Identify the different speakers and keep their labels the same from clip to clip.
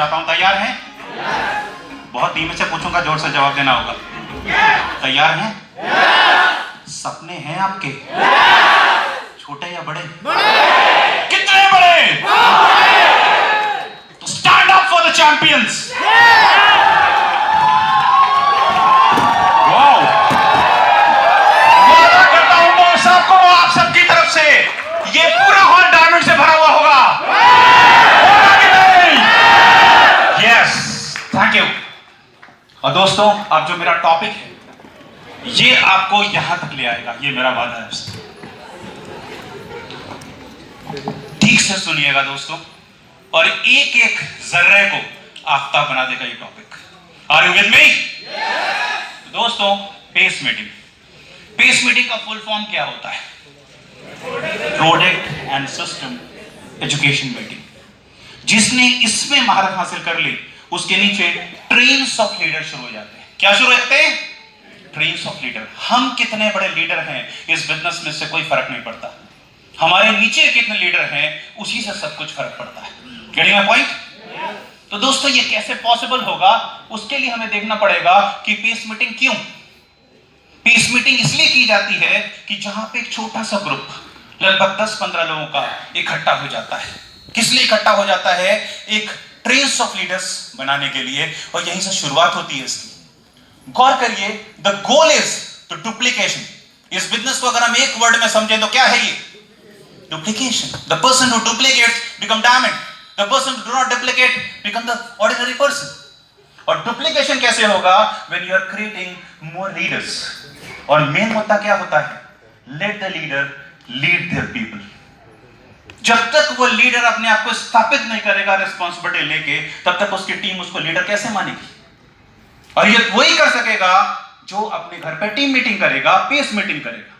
Speaker 1: चाहता हूं। तैयार हैं? बहुत धीमे से पूछूंगा, जोर से जवाब देना होगा। तैयार हैं? सपने हैं आपके? छोटे या बड़े? कितने बड़े? तो stand up for the champions. वादा करता हूं बॉस आपको, आप सबकी तरफ से ये पूरा हॉल डायमंड से भरा हुआ होगा। होगा कि नहीं? Yes, thank you. और दोस्तों, अब जो मेरा टॉपिक है ये आपको यहां तक ले आएगा, ये मेरा वादा है आपसे। ठीक से सुनिएगा दोस्तों, और एक एक जर्रे को आफताब बना देगा ये topic. Are you with me? दोस्तों, पेस मीटिंग। पेस मीटिंग का फुल फॉर्म क्या होता है? Product and system education meeting. जिसने इसमें महारत हासिल कर ली उसके नीचे ट्रेन्स ऑफ लीडर शुरू हो जाते हैं। क्या शुरू होते हैं? Trains of leader. हम कितने बड़े लीडर हैं इस बिजनेस में से कोई फर्क नहीं पड़ता, हमारे नीचे कितने लीडर हैं उसी से सब कुछ फर्क पड़ता है। Getting my point? तो दोस्तों, ये कैसे पॉसिबल होगा? उसके लिए हमें देखना पड़ेगा कि पेस मीटिंग क्यों। पेस मीटिंग इसलिए की जाती है कि जहां पे एक छोटा सा ग्रुप लगभग 10-15 लोगों का इकट्ठा हो जाता है। किस लिए इकट्ठा हो जाता है? एक ट्रेन्स ऑफ लीडर्स बनाने के लिए, और यहीं से शुरुआत होती है इसकी। गौर करिए, the goal is the duplication. इस बिजनेस को अगर हम एक वर्ड में समझें तो क्या है ये? Duplication. The person who duplicates become diamond, the person who do not duplicate become the ordinary person. और डुप्लीकेशन कैसे होगा? When you are creating more leaders. और मेन मुद्दा क्या होता है? Let the leader lead their people. जब तक वो लीडर अपने आप को स्थापित नहीं करेगा रिस्पांसिबिलिटी लेके, तब तक उसकी टीम उसको लीडर कैसे मानेगी? और ये वही कर सकेगा जो अपने घर पे टीम मीटिंग करेगा, पीस मीटिंग करेगा।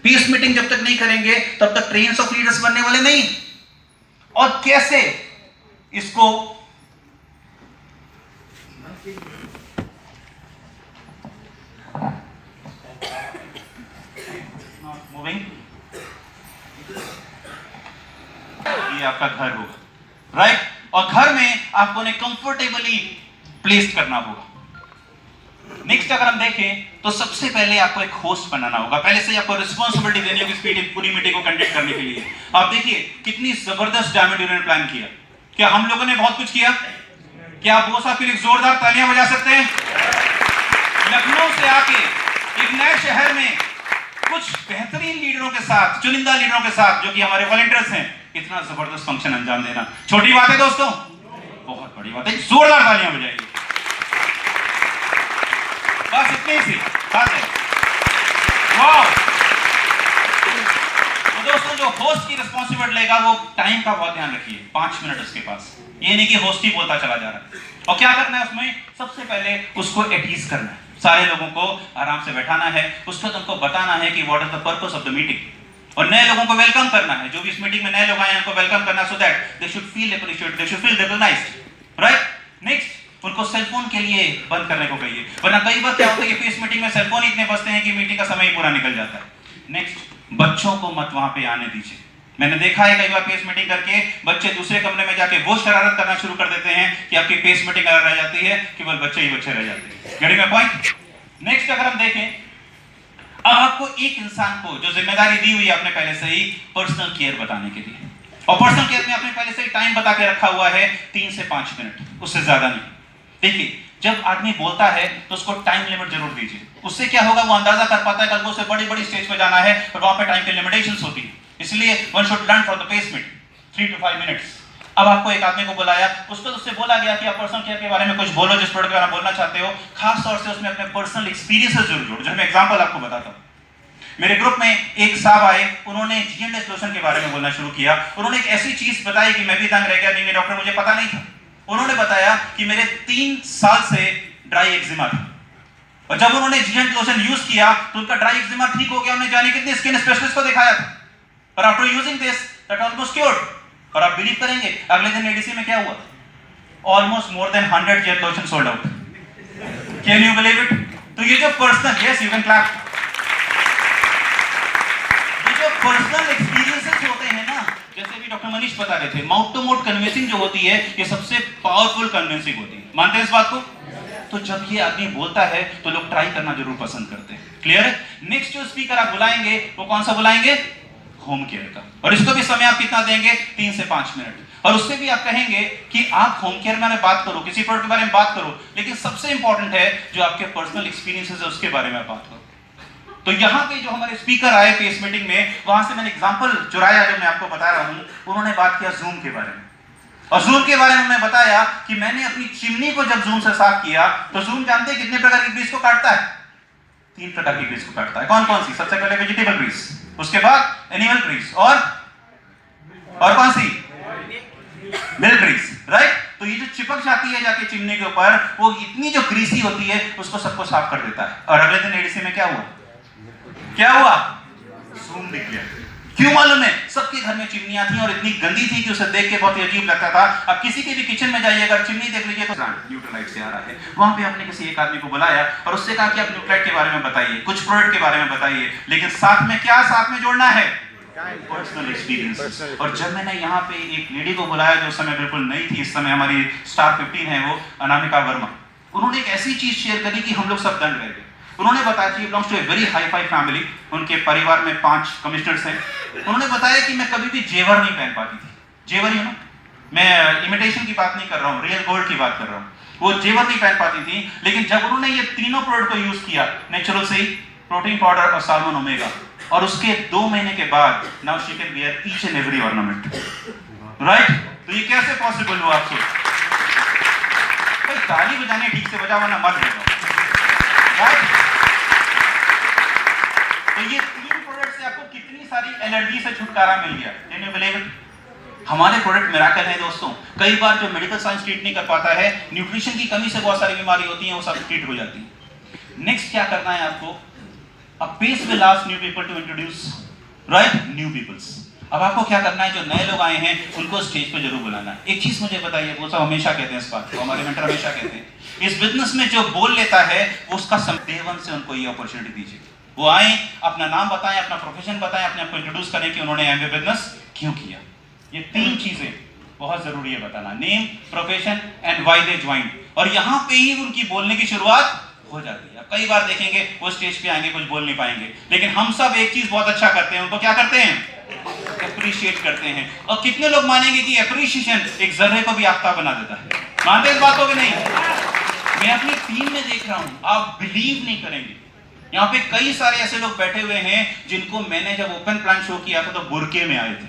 Speaker 1: पीस मीटिंग जब तक नहीं करेंगे तब तक ट्रेन्स ऑफ लीडर्स बनने वाले नहीं। और कैसे इसको मूविंग, ये आपका घर होगा, राइट? और घर में आपको उन्हें कंफर्टेबली प्लेस करना होगा। नेक्स्ट अगर हम देखें तो सबसे पहले आपको एक होस्ट बनाना होगा। पहले से आपको रिस्पांसिबिलिटी देनी होगी इस पूरी मीटिंग को कंडक्ट करने के लिए। आप देखिए कितनी जबरदस्त डायमंड यूनियन प्लान किया। क्या हम लोगों ने बहुत कुछ किया? क्या आप वो साथ फिर एक जोरदार तालियां बजा सकते हैं? लखनऊ से आके एक नए शहर में कुछ बेहतरीन लीडरों के साथ, चुनिंदा लीडरों के साथ जो कि हमारे वॉलंटियर्स हैं, इतना जबरदस्त फंक्शन अंजाम देना छोटी बात है दोस्तों, बहुत बड़ी बात है। जोरदार तालियां बजाइए। बस इतनी सी बात है। वाह! तो दोस्तों, जो होस्ट की रिस्पांसिबिलिटी लेगा वो टाइम का बहुत ध्यान रखिए। 5 मिनट उसके पास, ये नहीं कि होस्ट ही बोलता चला जा रहा है। और क्या करना है उसमें? सबसे पहले उसको एटीज करना है, सारे लोगों को आराम से बैठाना है, उसके बाद उनको बताना है कि what is the purpose of the meeting, और नए लोगों को वेलकम करना है। जो भी इस मीटिंग में नए लोग आए हैं उनको वेलकम करना, so that they should feel appreciated, they should feel recognised, right? Next, उनको सेलफोन के लिए बंद करने को कहिए, वरना कई बार क्या होता है कि पेस मीटिंग में सेलफोन इतने बजते हैं कि मीटिंग का समय ही पूरा निकल जाता है। नेक्स्ट, बच्चों को मत वहां पे आने दीजिए। मैंने देखा है कई बार पेस मीटिंग करके बच्चे दूसरे कमरे में जाके वो शरारत करना शुरू कर देते हैं कि आपकी पेस मीटिंग अगर रह जाती है केवल बच्चे ही बच्चे रह जाते हैं। Getting my point? नेक्स्ट अगर हम देखें, अब आपको एक इंसान को जो जिम्मेदारी दी हुई है आपने पहले से ही पर्सनल केयर बताने के लिए, और पर्सनल केयर में आपने पहले से ही टाइम बता के रखा हुआ है 3 से 5 मिनट, उससे ज्यादा नहीं। देखिए, जब आदमी बोलता है तो उसको टाइम लिमिट जरूर दीजिए। उससे क्या होगा? वो अंदाजा कर पाता है कल को उसे बड़ी बड़ी स्टेज पे जाना है और वहां पे टाइम की लिमिटेशंस होती है। इसलिए one should learn from the peace meeting 3 to 5 minutes. अब आपको एक आदमी को बुलाया, उसको उससे बोला गया कि आप पर्सनल केयर के बारे में कुछ बोलो, जिस प्रोडक्ट के बारे में बोलना चाहते हो, खास तौर से उसमें अपने पर्सनल एक्सपीरियंसेस जरूर जोड़ो। जो मैं एग्जांपल आपको बताता हूं, मेरे ग्रुप में एक साहब आए, उन्होंने जीएनएस लोशन के बारे में बोलना शुरू किया। उन्होंने एक ऐसी चीज बताई कि मैं भी दंग रह गया, नहीं डॉक्टर मुझे पता नहीं था। उन्होंने बताया कि मेरे 3 साल से ड्राई एक्जिमा था, और जब उन्होंने जीएनएस लोशन यूज किया तो उनका ड्राई एक्जिमा ठीक हो गया। उन्होंने जाने कितने स्किन स्पेशलिस्ट को दिखाया था, और after using this that almost cured. और आप बिलीव करेंगे अगले दिन एडीसी में क्या हुआ? Almost more than 100 jet lotion sold out. Can you believe it? तो ये जो personal, yes you can clap, ये जो पर्सनल एक्सपीरियंसेस होते हैं ना, जैसे भी डॉक्टर मनीष बता रहे थे, माउथ टू माउथ कन्विंसिंग जो होती है ये सबसे पावरफुल कन्विंसिंग होती है। मानते हैं इस बात को? तो जब ये आदमी बोलता है तो लोग ट्राई करना जरूर पसंद करते हैं। क्लियर है? नेक्स्ट जो स्पीकर आप बुलाएंगे वो कौन सा बुलाएंगे? होम केयर का। और इसको भी समय आप कितना देंगे? 3 से 5 मिनट। और उससे भी आप कहेंगे कि आप होम केयर में बात करो, किसी प्रोडक्ट के बारे में बात करो, लेकिन सबसे इंपॉर्टेंट है जो आपके पर्सनल एक्सपीरियंसेस है उसके बारे में बात करो। तो यहाँ पे जो हमारे स्पीकर आए पेस मीटिंग में, वहां से मैंने एग्जांपल चुराया जो मैं आपको बता रहा हूँ। उन्होंने बात किया जूम के बारे में, और जूम के बारे में मैं बताया कि मैंने अपनी चिमनी को जब जूम से साफ किया तो जूम जानते हैं कितने प्रकार की ग्रीस को काटता है? 3 प्रकार की ग्रीस को काटता है। कौन कौन सी? सबसे पहले वेजिटेबल ग्रीस, उसके बाद एनिमल ग्रीस, और कौन सी? Milk Greece, right? तो ये जो चिपक जाती है जाके चिमनी के ऊपर, वो इतनी जो ग्रीसी होती है उसको सबको साफ कर देता है। और अगले दिन एडीसी में क्या हुआ? जूम दिख गया। क्यों मालूम है? सबके घर में चिमनियां थी और इतनी गंदी थी कि उसे देख के बहुत ही अजीब लगता था। अब किसी के भी किचन में जाइए, अगर चिमनी देख लीजिए तो न्यूट्रलाइट से आ रहा है। वहां पे आपने किसी एक आदमी को बुलाया और उससे कहा कि आप न्यूट्रलाइट के बारे में बताइए, कुछ प्रोडक्ट के बारे में बताइए, लेकिन साथ में क्या साथ में जोड़ना है? Personal experience. और जब मैंने यहाँ पे एक लेडी को बुलाया जो उस समय बिल्कुल नई थी, इस समय हमारी स्टार 15 है वो, अनामिका वर्मा, उन्होंने एक ऐसी चीज शेयर करी कि हम लोग सब दंग रह गए। उन्होंने बताया कि belongs to a very hi fi family, उनके परिवार में 5 कमिश्नर्स हैं। उन्होंने बताया कि मैं कभी भी जेवर नहीं पहन पाती थी। जेवर ही ना, मैं इमिटेशन की बात नहीं कर रहा हूँ, रियल गोल्ड की बात कर रहा हूँ। वो जेवर नहीं पहन पाती थी, लेकिन जब उन्होंने ये तीनों प्रोडक्ट को यूज किया, नेचुरल से प्रोटीन पाउडर और साल्मन ओमेगा, और उसके 2 महीने के बाद now she can wear each and every ornament, right? तो ये कैसे पॉसिबल हुआ? आपको भाई ताली बजाने ठीक से बजाओ ना, मत बजाओ, राइट? तो ये 3 प्रोडक्ट से आपको कितनी सारी एलर्जी से छुटकारा मिल गया। Can you believe it? हमारे प्रोडक्ट मिराकल है दोस्तों। कई बार जो मेडिकल साइंस ट्रीट नहीं कर पाता है, न्यूट्रिशन की कमी से बहुत सारी बीमारी होती है, वो सब ट्रीट हो जाती है। नेक्स्ट क्या करना है आपको? A pace will ask new people to introduce, right? New peoples. अब आपको क्या करना है? जो नए लोग आए हैं उनको स्टेज पे जरूर बुलाना है। एक चीज मुझे बताइए, वो सब हमेशा कहते हैं इस बात को, हमारे मेंटर हमेशा कहते हैं, इस बिजनेस में जो बोल लेता है वो उसका संदेवन से उनको ये अपॉर्चुनिटी दीजिए। वो आए, अपना नाम बताएं, अपना प्रोफेशन बताएं, अपने आप को इंट्रोड्यूस करें कि उन्होंने एमवे बिजनेस क्यों किया। ये 3 चीजें बहुत जरूरी है बताना, name, profession and why they join. और यहाँ पे ही उनकी बोलने की शुरुआत हो जाती है। कई बार देखेंगे वो स्टेज पे आएंगे, कुछ बोल नहीं पाएंगे, लेकिन हम सब एक चीज बहुत अच्छा करते हैं, उनको क्या करते हैं? अप्रिशिएट करते हैं। और कितने लोग मानेंगे कि अप्रिशिएशन एक जर्रे को भी आफ्ताब बना देता है? मानते इस बात को कि नहीं? मैं अपनी टीम में देख रहा हूं, आप बिलीव नहीं करेंगे, यहाँ पे कई सारे ऐसे लोग बैठे हुए हैं जिनको मैंने जब ओपन प्लान शो किया था तो बुरके में आए थे।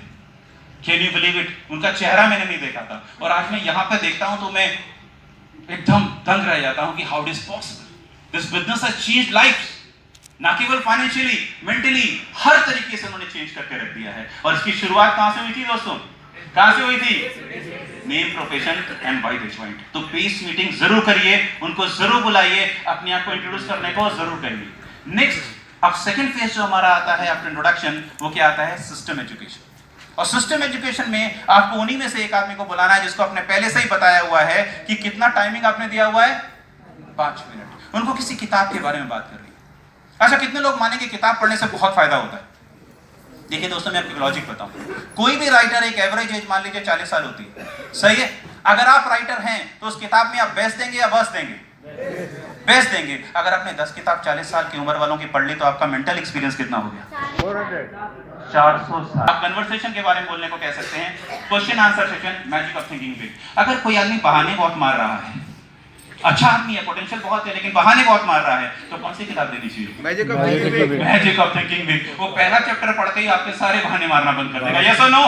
Speaker 1: Can you believe it? उनका चेहरा मैंने नहीं देखा था, और आज मैं यहाँ पे देखता हूं तो मैं एकदम दंग रह जाता हूं कि how it is possible. This business has changed lives, ना केवल फाइनेंशियली, मेंटली, हर तरीके से उन्होंने चेंज करके रख दिया है। और इसकी शुरुआत कहां से हुई थी दोस्तों? कहां से हुई थी? Name, profession and why they joined. तो पेस मीटिंग जरूर करिए, उनको जरूर बुलाइए, अपने आप को इंट्रोड्यूस करने को जरूर करिए। नेक्स्ट, अब सेकंड फेज जो हमारा आता है आफ्टर इंट्रोडक्शन, वो क्या आता है? System education. और सिस्टम एजुकेशन में आपको उन्हीं में से एक आदमी को बुलाना है जिसको आपने पहले से ही बताया हुआ है कि कितना टाइमिंग आपने दिया हुआ है? 5 मिनट। उनको किसी किताब के बारे में बात कर रही है। अच्छा, कितने लोग मानेंगे किताब पढ़ने से बहुत फायदा होता है? देखिए दोस्तों, मैं आपको लॉजिक बताऊं। कोई भी राइटर, एक एवरेज एज मान लीजिए 40 साल होती है, सही है? अगर आप राइटर हैं तो उस किताब में आप बेस्ट देंगे या बस देंगे? बेस्ट देंगे। अगर आपने 10 किताब 40 साल की उम्र वालों की पढ़ ली तो आपका मेंटल एक्सपीरियंस कितना हो गया? 400 साल। आप कन्वर्सेशन के बारे में बोलने को कह सकते हैं, question answer session, magic of thinking big. अगर कोई आदमी बहाने बहुत मार रहा है, अच्छा आदमी है, पोटेंशियल बहुत है, लेकिन बहाने बहुत मार रहा है, तो कौन सी किताब देनी चाहिए? Magic of thinking big. वो पहला चैप्टर पढ़ के ही आपके सारे बहाने मारना बंद कर देगा। यस और नो?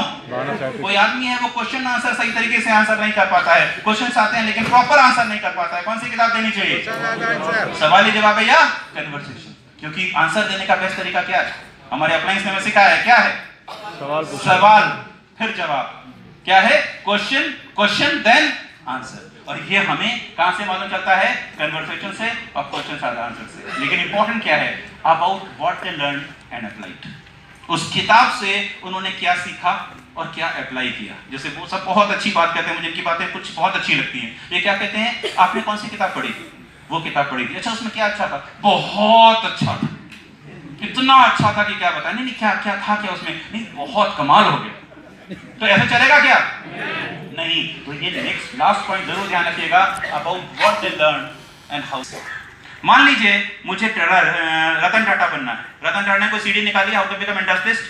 Speaker 1: कोई आदमी है वो क्वेश्चन आंसर सही तरीके से आंसर नहीं कर पाता है, क्वेश्चंस आते हैं लेकिन प्रॉपर आंसर नहीं कर पाता है, कौन सी किताब देनी चाहिए? सवाल जवाब है या कन्वर्सेशन? क्योंकि आंसर देने का बेस्ट तरीका क्या है? हमारे अप्लायंस ने हमें सिखाया है, क्या है? सवाल फिर जवाब। क्या है? Question then answer. और ये हमें कहां से मालूम चलता है? कन्वर्सेशन से और क्वेश्चन आंसर से। लेकिन इंपॉर्टेंट क्या है? About what they learn and applied. उस किताब से उन्होंने क्या सीखा और क्या अप्लाई किया। जैसे वो सब बहुत अच्छी बात कहते हैं, मुझे इनकी बातें कुछ बहुत अच्छी लगती हैं। ये क्या कहते हैं? आपने कौन सी किताब पढ़ी? वो किताब पढ़ी थी। अच्छा, उसमें क्या अच्छा था? बहुत अच्छा था। इतना अच्छा था कि क्या बताया? नहीं क्या था क्या उसमें? नहीं, बहुत कमाल हो गया। तो ऐसे चलेगा क्या? नहीं। तो ये नेक्स्ट लास्ट पॉइंट जरूर ध्यान रखिएगा, about what they learn and how. मान लीजिए मुझे रतन टाटा बनना है। रतन टाटा ने कोई सीडी निकाली हाउ टू बिकम इंडस्ट्रियलिस्ट?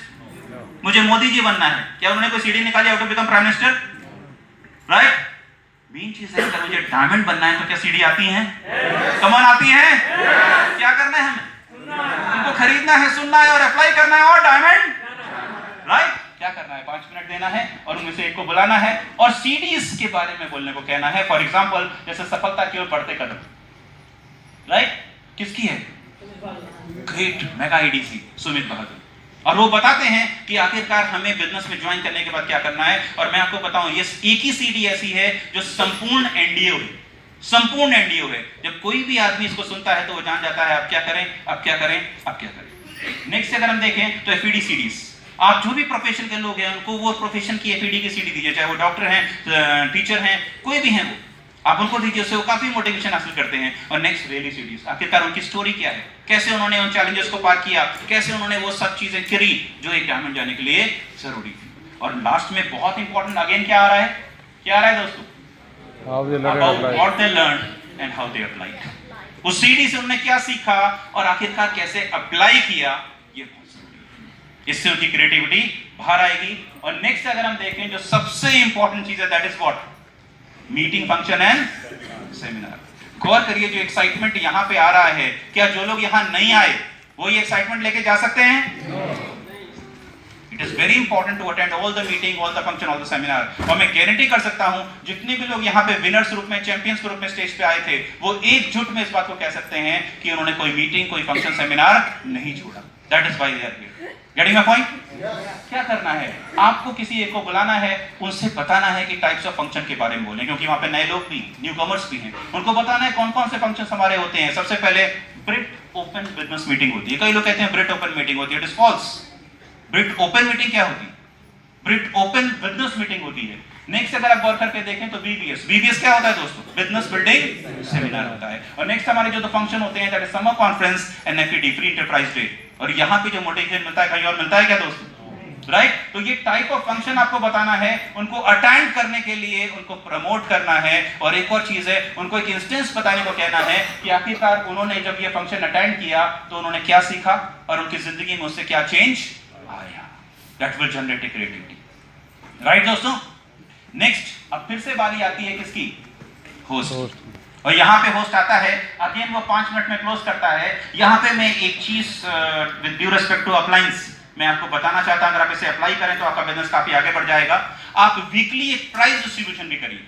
Speaker 1: मुझे मोदी जी बनना है, क्या उन्होंने कोई सीडी निकाली how to become prime minister? Right. Main चीज है, अगर मुझे डायमंड बनना है तो क्या सीडी आती है? कमान आती है? क्या करना है हमें? उनको खरीदना है, सुनना है और अप्लाई करना है और डायमंड। राइट। क्या करना है? 5 मिनट देना है और उनमें से एक को बुलाना है और सीडीज के बारे में बोलने को कहना है। फॉर एग्जांपल जैसे सफलता की ओर बढ़ते कदम, राइट, किसकी है? ग्रेट मेगा ईडीसी सुमित बहादुर। और वो बताते हैं कि आखिरकार हमें बिजनेस में ज्वाइन करने के बाद क्या करना है। और मैं आपको बताऊं, ये एक ही सीडी ऐसी है जो संपूर्ण एनडीओ है, संपूर्ण एनडीओ है। जब कोई भी आदमी इसको सुनता है तो वो जान जाता है अब क्या करें, अब क्या करें, अब क्या करें। नेक्स्ट अगर हम देखें तो एफईडी सीडीज, आप जो भी प्रोफेशन के लोग हैं उनको वो प्रोफेशन की एफईडी की सीडी दीजिए, चाहे वो डॉक्टर हैं, टीचर हैं, कोई भी हैं, वो आप उनको दीजिए, उससे वो काफी मोटिवेशन हासिल करते हैं। और नेक्स्ट रियली सीडीज, आखिरकार उनकी स्टोरी क्या है, कैसे उन्होंने उन चैलेंजेस को पार किया, कैसे उन्होंने वो सब चीजें करी जो एक डायमंड जाने के लिए जरूरी थी। और लास्ट में बहुत इंपॉर्टेंट अगेन क्या आ रहा है, क्या आ रहा है दोस्तों? What they learn and how they applied. उस सीडी से उन्होंने क्या सीखा और आखिरकार कैसे अप्लाई किया, ये बहुत जरूरी है। इससे उनकी क्रिएटिविटी बाहर आएगी। और नेक्स्ट अगर हम देखें जो सबसे इंपॉर्टेंट चीज है, that is what? Meeting, function and seminar. गौर करिए, जो एक्साइटमेंट यहां पे आ रहा है, क्या जो लोग यहां नहीं आए वो ये एक्साइटमेंट लेके जा सकते हैं? It is very important to attend all the meeting, all the function, all the seminar. और मैं गारंटी कर सकता हूं जितने भी लोग यहां पे विनर्स रूप में, चैंपियंस रूप में स्टेज पे आए थे, वो एकजुट में इस बात को कह सकते हैं कि उन्होंने कोई मीटिंग, कोई फंक्शन, सेमिनार नहीं छोड़ा। That is why they are here. Getting my point? क्या करना है? आपको किसी एक को बुलाना है, उनसे बताना है कि टाइप्स ऑफ फंक्शन के बारे में बोलें, क्योंकि वहां पे नए लोग भी, न्यू कमर्स भी हैं। उनको बताना है कौन कौन से फंक्शन हमारे होते हैं। सबसे पहले ब्रिट ओपन बिजनेस मीटिंग होती है। कई लोग कहते हैं ब्रिट ओपन मीटिंग होती है, इट इज फॉल्स। ब्रिट ओपन मीटिंग क्या होती है? ब्रिट ओपन बिजनेस मीटिंग होती है। नेक्स्ट अगर आप गौर करके देखें तो बीबीएस, बीबीएस क्या होता है दोस्तों? बिजनेस बिल्डिंग सेमिनार होता है। और नेक्स्ट हमारे जो फंक्शन होते हैं, that is summer conference and FED, free enterprise day. और यहाँ पे जो मोटिवेशन मिलता है कहीं और मिलता है क्या दोस्तों? राइट। तो ये टाइप ऑफ फंक्शन आपको बताना है, उनको अटेंड करने के लिए उनको प्रमोट करना है। और एक और चीज है, उनको एक इंस्टेंस बताने को कहना है कि आखिरकार उन्होंने जब ये फंक्शन अटेंड किया तो उन्होंने क्या सीखा और उनकी जिंदगी में उससे क्या चेंज आया। That will generate creativity. Right दोस्तों। नेक्स्ट अब फिर से बारी आती है किसकी? होस्ट। और यहाँ पे होस्ट आता है, अगेन वो 5 मिनट में क्लोज करता है। यहाँ पे मैं एक चीज with due respect to appliance मैं आपको बताना चाहता हूं, अगर आप इसे अप्लाई करें तो आपका बिजनेस काफी आगे बढ़ जाएगा। आप वीकली एक प्राइस डिस्ट्रीब्यूशन भी करिए,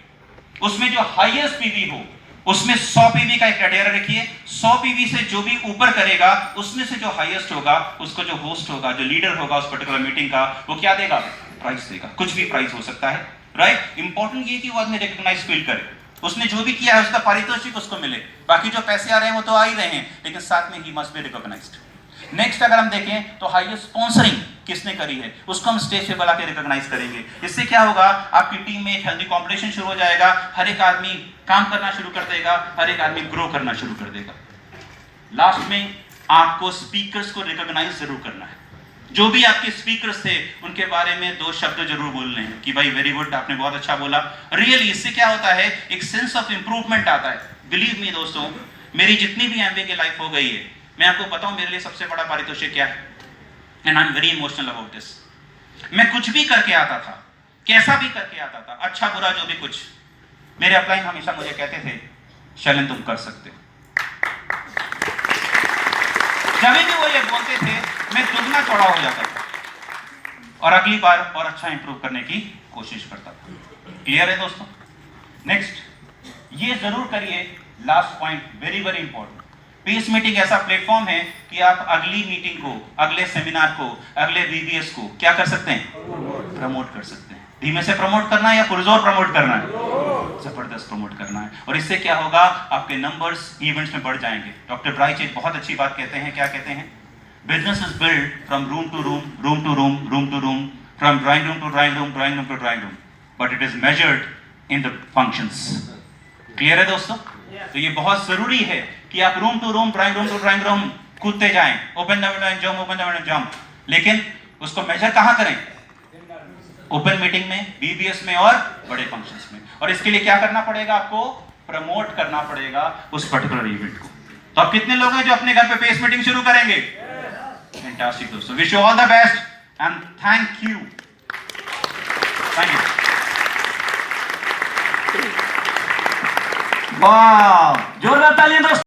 Speaker 1: उसमें जो हाईएस्ट पीवी हो उसमें 100 पीवी का एक क्राइटेरिया रखिए। 100 पीवी से जो भी ऊपर करेगा उसमें से जो हाईएस्ट होगा उसको जो होस्ट होगा, जो लीडर होगा उस पर्टिकुलर मीटिंग का, वो क्या देगा? प्राइस देगा। कुछ भी प्राइस हो सकता है। राइट। इंपॉर्टेंट ये कि वो आदमी रिकॉग्नाइज फील करे, उसने जो भी किया है उसका पारितोषिक उसको मिले। बाकी जो पैसे आ रहे हैं वो तो आ ही रहे हैं, लेकिन साथ में ही मस्ट बी रिकॉग्नाइज्ड। नेक्स्ट अगर हम देखें तो हाईएस्ट स्पॉन्सरिंग किसने करी है उसको हम स्टेज पे बुला के रिकॉग्नाइज करेंगे। इससे क्या होगा? आपकी टीम में एक हेल्दी कॉम्पिटिशन शुरू हो जाएगा, हर एक आदमी काम करना शुरू कर देगा, हर एक आदमी ग्रो करना शुरू कर देगा। लास्ट में आपको स्पीकर्स को रिकॉग्नाइज जरूर करना है। जो भी आपके स्पीकर्स थे उनके बारे में 2 शब्द जरूर बोलने हैं कि भाई वेरी गुड, आपने बहुत अच्छा बोला। रियली इससे क्या होता है? एक सेंस ऑफ इंप्रूवमेंट आता है। बिलीव मी दोस्तों, मेरी जितनी भी एमबीए की लाइफ हो गई है, मैं आपको बताऊं मेरे लिए सबसे बड़ा पारितोषिक क्या है, and I am very emotional about this. मैं कुछ भी करके आता था, कैसा भी करके आता था, अच्छा बुरा जो भी कुछ, मेरे अपलाइन हमेशा मुझे कहते थे शैलेंद्र तुम कर सकते हो। जब भी वो ये बोलते थे मैं दुगना चौड़ा हो जाता था और अगली बार और अच्छा इंप्रूव करने की कोशिश करता था। क्लियर है दोस्तों? नेक्स्ट ये जरूर करिए, last point very very important. Peace meeting ऐसा प्लेटफॉर्म है कि आप अगली मीटिंग को, अगले सेमिनार को, अगले बीबीएस को क्या कर सकते हैं? प्रमोट कर सकते हैं। धीमे से प्रमोट करना है या पुरजोर प्रमोट करना है? जबरदस्त प्रमोट करना है। और इससे क्या होगा? आपके नंबर्स इवेंट्स में बढ़ जाएंगे। डॉक्टर ब्राइच एक बहुत अच्छी बात कहते हैं, क्या कहते हैं? Business is build from room to room, room to room, room to room, from drawing room to drawing room, drawing room to drawing room, but it is measured in the functions. Clear है दोस्तों? तो ये बहुत जरूरी है कि आप room to room, drawing room to drawing room कूदते जाएं, open the window and jump, open the window and jump, लेकिन उसको मेजर कहां करें? ओपन मीटिंग में, बीबीएस में और बड़े फंक्शंस में। और इसके लिए क्या करना पड़ेगा? आपको प्रमोट करना पड़ेगा उस पर्टिकुलर इवेंट को। तो अब कितने लोग हैं जो अपने घर पे पेस मीटिंग शुरू करेंगे? फैंटास्टिक दोस्तों, wish you all the best and thank you. Thank you.
Speaker 2: वाह, जोरदार तालियां दोस्तों।